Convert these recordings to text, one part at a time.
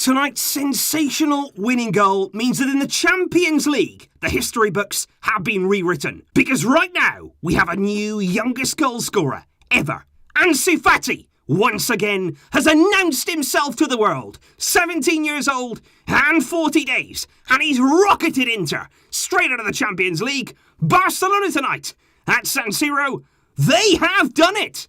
Tonight's sensational winning goal means that in the Champions League, the history books have been rewritten. Because right now, we have a new youngest goal scorer ever. Ansu Fati, once again, has announced himself to the world. 17 years old and 40 days. And he's rocketed Inter straight out of the Champions League. Barcelona tonight at San Siro. They have done it!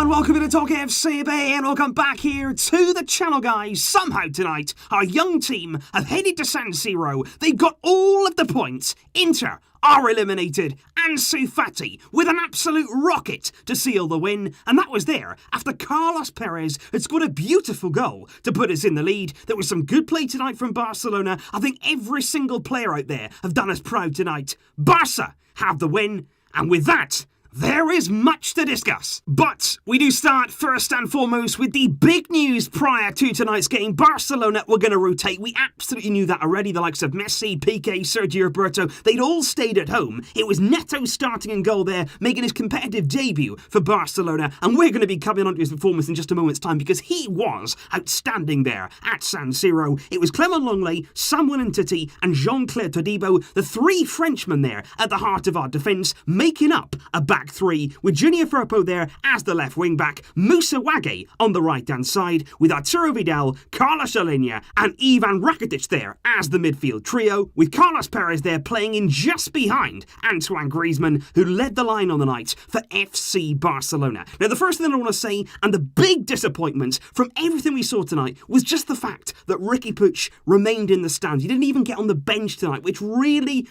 Welcome to Talk FC, and welcome back here to the channel, guys. Somehow tonight, our young team have headed to San Siro. They've got all of the points. Inter are eliminated. Ansu Fati with an absolute rocket to seal the win. And that was there after Carlos Perez had scored a beautiful goal to put us in the lead. There was some good play tonight from Barcelona. I think every single player out there have done us proud tonight. Barca have the win. And with that, there is much to discuss, but we do start first and foremost with the big news prior to tonight's game. Barcelona were going to rotate. We absolutely knew that already. The likes of Messi, Piqué, Sergio Roberto, they'd all stayed at home. It was Neto starting in goal there, making his competitive debut for Barcelona, and we're going to be coming on to his performance in just a moment's time because he was outstanding there at San Siro. It was Clement Lenglet, Samuel Umtiti, and Jean-Claire Todibo, the three Frenchmen there at the heart of our defence, making up a back three, with Junior Firpo there as the left wing back, Moussa Wagué on the right hand side, with Arturo Vidal, Carlos Alenia, and Ivan Rakitic there as the midfield trio, with Carlos Perez there playing in just behind Antoine Griezmann, who led the line on the night for FC Barcelona. Now, the first thing I want to say, and the big disappointment from everything we saw tonight, was just the fact that Riqui Puig remained in the stands. He didn't even get on the bench tonight, which really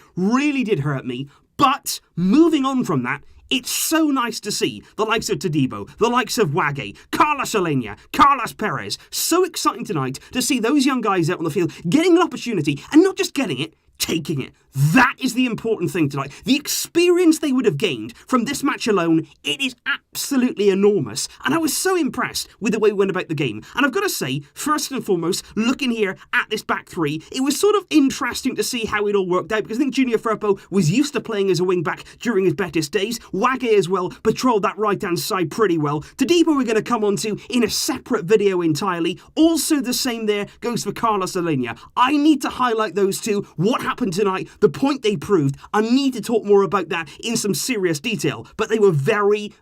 did hurt me. But moving on from that, it's so nice to see the likes of Todibo, the likes of Wagué, Carlos Alenia, Carlos Perez. So exciting tonight to see those young guys out on the field getting an opportunity, and not just getting it, taking it. That is the important thing tonight. The experience they would have gained from this match alone, it is absolutely enormous. And I was so impressed with the way we went about the game. And I've got to say, first and foremost, looking here at this back three, it was sort of interesting to see how it all worked out, because I think Junior Firpo was used to playing as a wing-back during his Betis days. Wagué as well patrolled that right-hand side pretty well. Todibo we're going to come on to in a separate video entirely. Also the same there goes for Carlos Alenia. I need to highlight those two. What happened tonight, the point they proved. I need to talk more about that in some serious detail, but they were very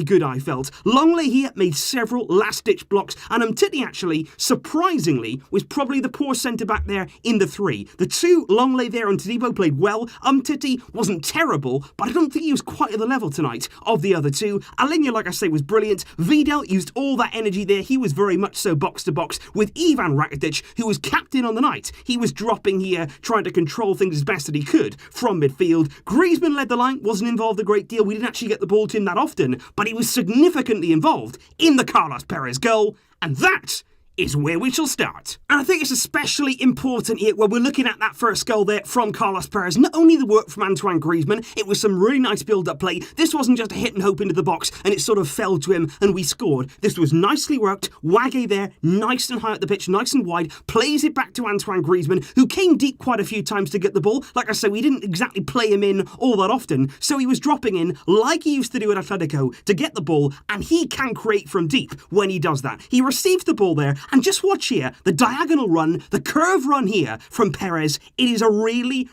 good, I felt. Lenglet here made several last-ditch blocks, and Umtiti actually, surprisingly, was probably the poor centre-back there in the three. The two, Lenglet there and Todibo, played well. Umtiti wasn't terrible, but I don't think he was quite at the level tonight of the other two. Alenia, like I say, was brilliant. Vidal used all that energy there. He was very much so box-to-box with Ivan Rakitic, who was captain on the night. He was dropping here, trying to control things as best that he could from midfield. Griezmann led the line, wasn't involved a great deal. We didn't actually get the ball to him that often, but he was significantly involved in the Carlos Perez goal, and that is where we shall start. And I think it's especially important here when we're looking at that first goal there from Carlos Perez. Not only the work from Antoine Griezmann, it was some really nice build-up play. This wasn't just a hit and hope into the box and it sort of fell to him and we scored. This was nicely worked. Wagué there, nice and high up the pitch, nice and wide, plays it back to Antoine Griezmann, who came deep quite a few times to get the ball. Like I said, we didn't exactly play him in all that often, so he was dropping in like he used to do at Atletico to get the ball, and he can create from deep when he does that. He receives the ball there, and just watch here, the diagonal run, the curve run here from Perez. It is a really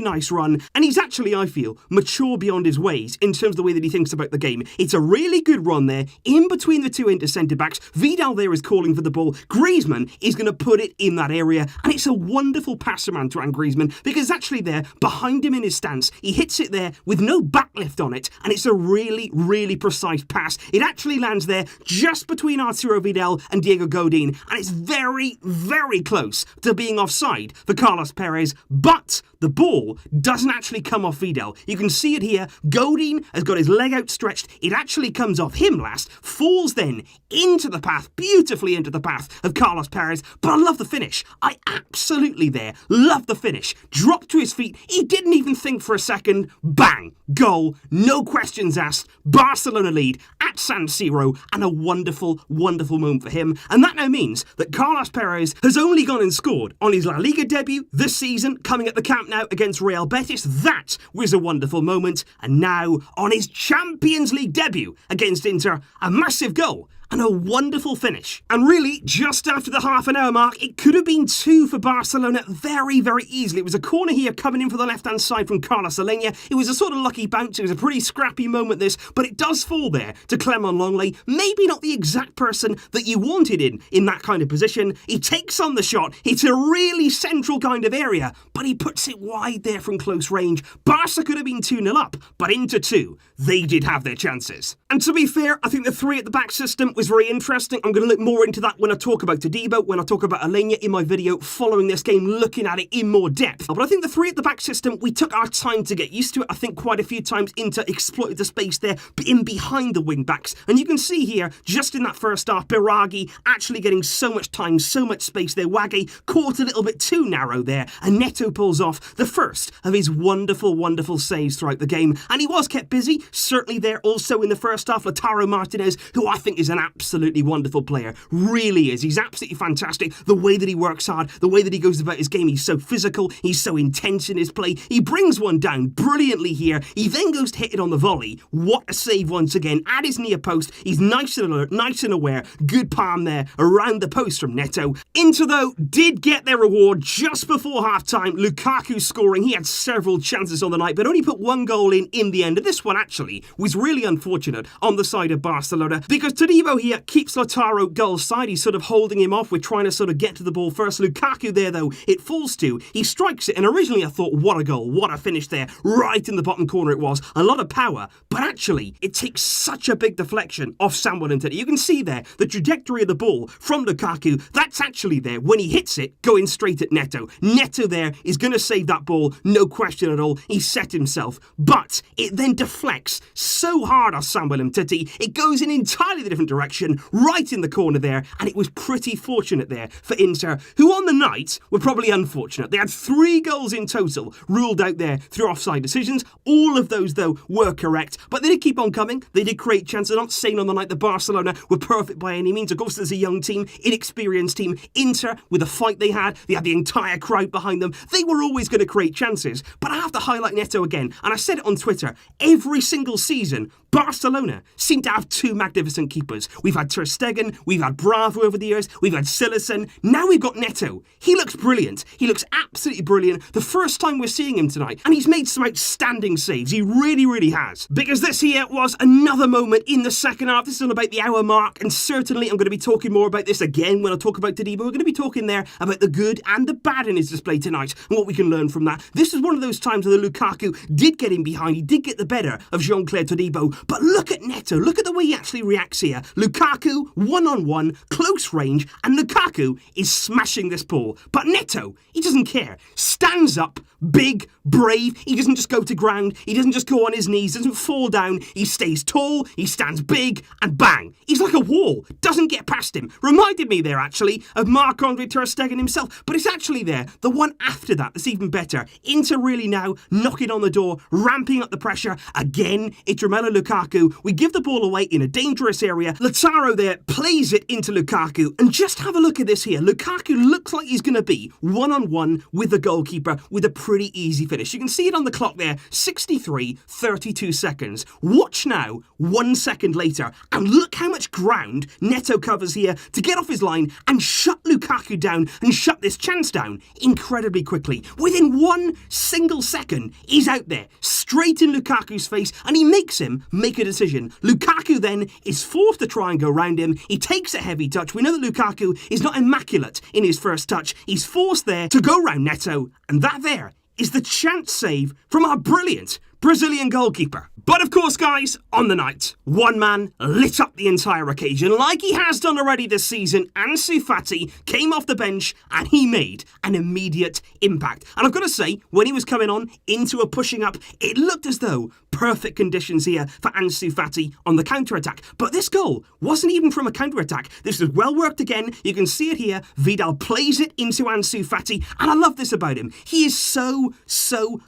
nice run, and he's actually, I feel, mature beyond his ways in terms of the way that he thinks about the game. It's a really good run there, in between the two Inter centre-backs. Vidal there is calling for the ball. Griezmann is going to put it in that area, and it's a wonderful pass from Antoine Griezmann, because actually there, behind him in his stance, he hits it there with no backlift on it, and it's a really precise pass. It actually lands there just between Arturo Vidal and Diego Godin, and it's very close to being offside for Carlos Perez, but the ball doesn't actually come off Vidal. You can see it here. Godin has got his leg outstretched. It actually comes off him last, falls then into the path, beautifully into the path of Carlos Perez. But I love the finish. I absolutely love the finish. Dropped to his feet. He didn't even think for a second. Bang! Goal. No questions asked. Barcelona lead at San Siro, and a wonderful moment for him. And that now means that Carlos Perez has only gone and scored on his La Liga debut this season, coming at the Camp Nou against Real Betis. That was a wonderful moment. And now on his Champions League debut against Inter, a massive goal and a wonderful finish. And really, just after the half-an-hour mark, it could have been 2 for Barcelona very, very easily. It was a corner here coming in for the left-hand side from Carlos Alenia. It was a sort of lucky bounce. It was a pretty scrappy moment, this, but it does fall there to Clement Longley. Maybe not the exact person that you wanted in that kind of position. He takes on the shot. It's a really central kind of area, but he puts it wide there from close range. Barca could have been 2-0 up, but into 2. They did have their chances. And to be fair, I think the 3 at the back system was very interesting. I'm going to look more into that when I talk about Todibo, when I talk about Alenia in my video following this game, looking at it in more depth. But I think the 3 at the back system, we took our time to get used to it. I think quite a few times Inter exploited the space there in behind the wing backs. And you can see here, just in that first half, Biraghi actually getting so much time, so much space there. Waggy caught a little bit too narrow there, and Neto pulls off the first of his wonderful, wonderful saves throughout the game. And he was kept busy, certainly there also in the first half. Lautaro Martinez, who I think is an absolutely wonderful player, really is. He's absolutely fantastic. The way that he works hard, the way that he goes about his game, he's so physical, he's so intense in his play. He brings one down brilliantly here. He then goes to hit it on the volley. What a save once again at his near post. He's nice and alert, nice and aware. Good palm there around the post from Neto. Inter, though, did get their reward just before half-time. Lukaku scoring. He had several chances on the night, but only put 1 goal in the end. And this one actually was really unfortunate on the side of Barcelona, because Todibo here keeps Lautaro goal side. He's sort of holding him off. We're trying to sort of get to the ball first. Lukaku there, though, it falls to. He strikes it, and originally I thought, what a goal, what a finish there. Right in the bottom corner it was. A lot of power, but actually it takes such a big deflection off Samuel Umtiti. You can see there the trajectory of the ball from Lukaku. That's actually there when he hits it, going straight at Neto. Neto there is going to save that ball, no question at all. He set himself, but it then deflects so hard on Samuel Umtiti. It goes in entirely the different direction, right in the corner there, and it was pretty fortunate there for Inter, who on the night were probably unfortunate. They had 3 goals in total ruled out there through offside decisions. All of those, though, were correct, but they did keep on coming. They did create chances. I'm not saying on the night that Barcelona were perfect by any means. Of course, there's a young team, inexperienced team. Inter, with the fight they had the entire crowd behind them. They were always going to create chances, but I have to highlight Neto again, and I said it on Twitter, every single season, Barcelona seem to have 2 magnificent keepers. We've had Ter Stegen, we've had Bravo over the years, we've had Silerson, now we've got Neto. He looks brilliant. He looks absolutely brilliant. The first time we're seeing him tonight, and he's made some outstanding saves. He really, really has. Because this here was another moment in the second half. This is on about the hour mark, and certainly I'm going to be talking more about this again when I talk about Todibo. We're going to be talking there about the good and the bad in his display tonight, and what we can learn from that. This is one of those times where Lukaku did get in behind. He did get the better of Jean-Claire Todibo, but look at Neto. Look at the way he actually reacts here. Lukaku, one-on-one, close range, and Lukaku is smashing this ball. But Neto, he doesn't care. Stands up, big, brave. He doesn't just go to ground. He doesn't just go on his knees, doesn't fall down. He stays tall, he stands big, and bang. He's like a wall. Doesn't get past him. Reminded me there, actually, of Marc-Andre Ter Stegen himself. But it's actually there, the one after that, that's even better. Inter really now knocking on the door, ramping up the pressure. Again, it's Romelu Lukaku. We give the ball away in a dangerous area. Lautaro there plays it into Lukaku. And just have a look at this here. Lukaku looks like he's going to be one-on-one with the goalkeeper with a pretty easy finish. You can see it on the clock there, 63:32 seconds. Watch now, 1 second later, and look how much ground Neto covers here to get off his line and shut Lukaku down and shut this chance down incredibly quickly. Within 1 single second, he's out there, straight in Lukaku's face, and he makes him make a decision. Lukaku then is forced to try and go round him. He takes a heavy touch. We know that Lukaku is not immaculate in his first touch. He's forced there to go round Neto, and that there is the chance save from our brilliant Brazilian goalkeeper. But of course, guys, on the night, one man lit up the entire occasion like he has done already this season. Ansu Fati came off the bench and he made an immediate impact. And I've got to say, when he was coming on into a pushing up, it looked as though perfect conditions here for Ansu Fati on the counter-attack. But this goal wasn't even from a counter-attack. This was well worked again. You can see it here. Vidal plays it into Ansu Fati, and I love this about him. He is so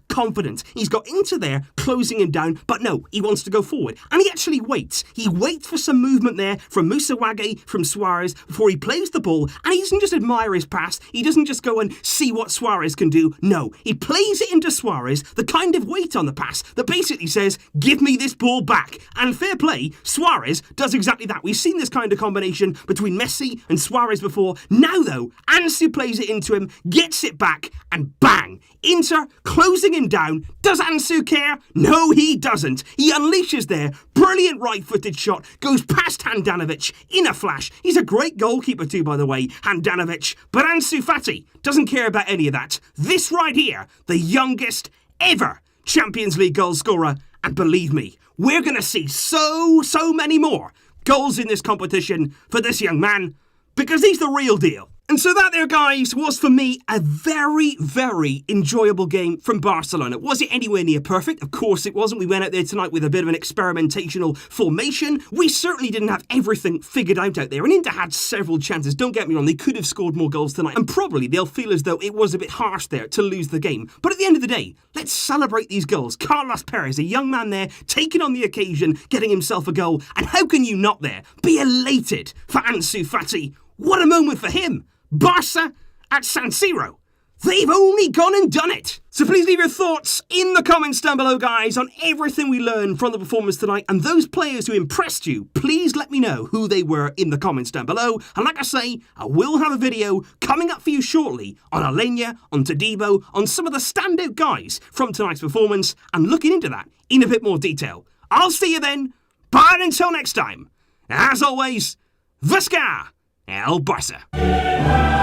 confident. He's got into there there, closing him down, but no, he wants to go forward. And he actually waits. He waits for some movement there from Musawage, from Suarez, before he plays the ball, and he doesn't just admire his pass, he doesn't just go and see what Suarez can do. No, he plays it into Suarez, the kind of weight on the pass that basically says, give me this ball back. And fair play, Suarez does exactly that. We've seen this kind of combination between Messi and Suarez before. Now though, Ansu plays it into him, gets it back, and bang! Inter closing him down. Does Ansu care? No, he doesn't. He unleashes there. Brilliant right-footed shot. Goes past Handanovic in a flash. He's a great goalkeeper too, by the way, Handanovic. But Ansu Fati doesn't care about any of that. This right here, the youngest ever Champions League goal scorer. And believe me, we're going to see so many more goals in this competition for this young man, because he's the real deal. And so that there, guys, was for me a very enjoyable game from Barcelona. Was it anywhere near perfect? Of course it wasn't. We went out there tonight with a bit of an experimentational formation. We certainly didn't have everything figured out there. And Inter had several chances. Don't get me wrong, they could have scored more goals tonight. And probably they'll feel as though it was a bit harsh there to lose the game. But at the end of the day, let's celebrate these goals. Carlos Perez, a young man there, taking on the occasion, getting himself a goal. And how can you not there be elated for Ansu Fati? What a moment for him. Barca at San Siro. They've only gone and done it. So please leave your thoughts in the comments down below, guys, on everything we learned from the performance tonight. And those players who impressed you, please let me know who they were in the comments down below. And like I say, I will have a video coming up for you shortly on Alenya, on Todibo, on some of the standout guys from tonight's performance, and looking into that in a bit more detail. I'll see you then. Bye until next time. As always, Visca El Barça.